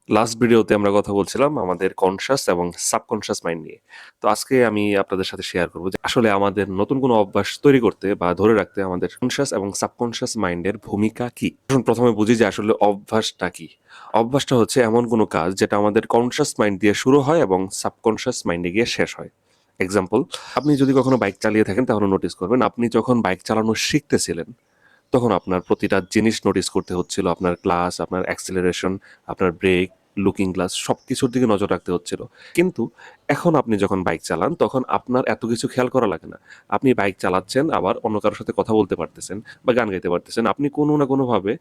Last ভিডিওতে আমরা কথা বলছিলাম আমাদের কনশাস এবং সাবকনশাস মাইন্ড নিয়ে। তো আজকে আমি আপনাদের সাথে শেয়ার করব যে আসলে আমাদের নতুন কোনো অভ্যাস তৈরি করতে বা ধরে রাখতে আমাদের কনশাস এবং সাবকনশাস মাইন্ডের ভূমিকা কি। এখন প্রথমে বুঝি যে আসলে অভ্যাসটা কি। অভ্যাসটা হচ্ছে এমন কোনো কাজ যেটা আমাদের কনশাস মাইন্ড দিয়ে শুরু হয় এবং সাবকনশাস মাইন্ডে গিয়ে শেষ হয়। এক্সাম্পল, আপনি যদি কখনো বাইক চালিয়ে থাকেন তাহলে নোটিস করবেন আপনি যখন বাইক চালানো শিখতেছিলেন তখন আপনার প্রতিটা জিনিস নোটিস করতে হচ্ছিল। আপনার ক্লাস, আপনার অ্যাক্সিলারেশন, আপনার ব্রেক, লুকিং গ্লাস সবকিছুর দিকে নজর রাখতে হচ্ছিল। কিন্তু এখন আপনি যখন বাইক চালান তখন আপনার এত কিছু খেয়াল করা লাগে না। আপনি বাইক চালাচ্ছেন, আবার অন্য কারোর সাথে কথা বলতে পারতেছেন বা গান গাইতে পারতেছেন। আপনি কোনো না কোনোভাবে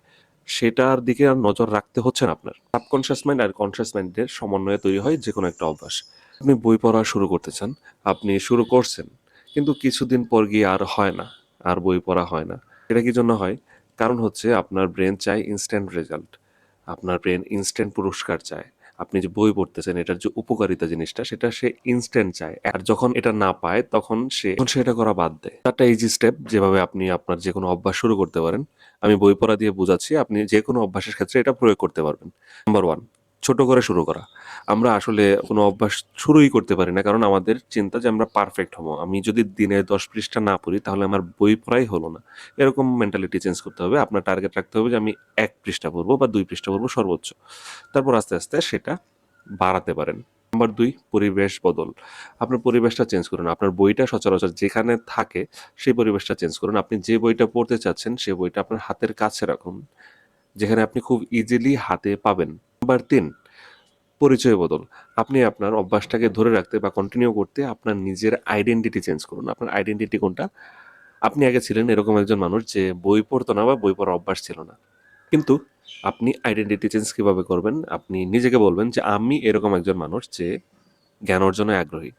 সেটার দিকে আর নজর রাখতে হচ্ছে না আপনার। সাবকনশিয়াস মাইন্ড আর কনশিয়াস মাইন্ডের সমন্বয়ে তৈরি হয় যে কোনো একটা অভ্যাস। আপনি বই পড়া শুরু করতে চান, আপনি শুরু করছেন, কিন্তু কিছুদিন পর গিয়ে আর হয় না, আর বই পড়া হয় না। এটা কি জন্য হয়? কারণ হচ্ছে আপনার ব্রেন চায় ইনস্ট্যান্ট রেজাল্ট। আপনার ব্রেন ইনস্ট্যান্ট পুরস্কার চায়। আপনি যে বই পড়তেছেন এটার যে উপকারিতা জিনিসটা সেটা সে ইনস্ট্যান্ট চায়। আর যখন এটা না পায় তখন সে এটা করা বাদ দেয়। একটা ইজি স্টেপ যেভাবে আপনি আপনার যেকোনো অভ্যাস শুরু করতে পারেন। আমি বই পড়া দিয়ে বুঝাচ্ছি, আপনি যেকোনো অভ্যাসের ক্ষেত্রে এটা প্রয়োগ করতে পারবেন। নাম্বার 1, ছোট করে শুরু করা। আমরা আসলে কোনো অভ্যাস শুরুই করতে পারি না কারণ আমাদের চিন্তা যে আমরা পারফেক্ট হবো। আমি যদি দিনে 10 পৃষ্ঠা না পড়ি তাহলে আমার বই পড়াই হলো না। এরকম মেন্টালিটি চেঞ্জ করতে হবে। আপনার টার্গেট রাখতে হবে যে আমি ১ পৃষ্ঠা পড়বো বা ২ পৃষ্ঠা পড়বো সর্বোচ্চ। তারপর আস্তে, আস্তে সেটা বাড়াতে পারেন। নাম্বার ২, পরিবেশ বদল। আপনার পরিবেশটা চেঞ্জ করুন। আপনার বইটা সচরাচর যেখানে থাকে সেই পরিবেশটা চেঞ্জ করুন। আপনি যে বইটা পড়তে চাচ্ছেন সেই বইটা আপনার হাতের কাছে রাখুন, যেখানে আপনি খুব ইজিলি হাতে পাবেন। নাম্বার ৩, পরিচয় বদল। আপনি আপনার অভ্যাসটাকে ধরে রাখতে বা কন্টিনিউ করতে আপনার নিজের আইডেন্টিটি চেঞ্জ করুন। আপনার আইডেন্টিটি কোনটা? আপনি আগে ছিলেন এরকম একজন মানুষ যে বই পড়তো না বা বই পড়ার অভ্যাস ছিল না। কিন্তু আপনি আইডেন্টিটি চেঞ্জ কিভাবে করবেন? আপনি নিজেকে বলবেন যে আমি এরকম একজন মানুষ যে জ্ঞান অর্জনে আগ্রহী।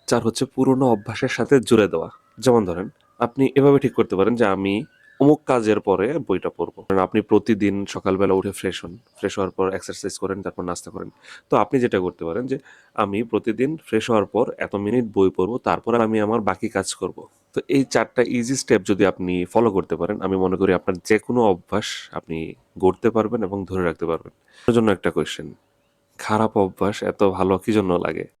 ৪ হচ্ছে পুরোনো অভ্যাসের সাথে জুড়ে দেওয়া। যেমন ধরেন, আপনি এভাবে ঠিক করতে পারেন যে আমি অমুক কাজের পরে বইটা পড়বো। কারণ আপনি প্রতিদিন সকালবেলা উঠে ফ্রেশ হন। ফ্রেশ হওয়ার পর এক্সারসাইজ করেন, তারপর নাস্তা করেন। তো আপনি যেটা করতে পারেন যে আমি প্রতিদিন ফ্রেশ হওয়ার পর এত মিনিট বই পড়বো, তারপর আমি আমার বাকি কাজ করব। তো এই ৪ টা ইজি স্টেপ যদি আপনি ফলো করতে পারেন, আমি মনে করি আপনার যেকোনো অভ্যাস আপনি গড়তে পারবেন এবং ধরে রাখতে পারবেন। আপনার জন্য একটা কোয়েশ্চেন, খারাপ অভ্যাস এত ভালো কি জন্য লাগে?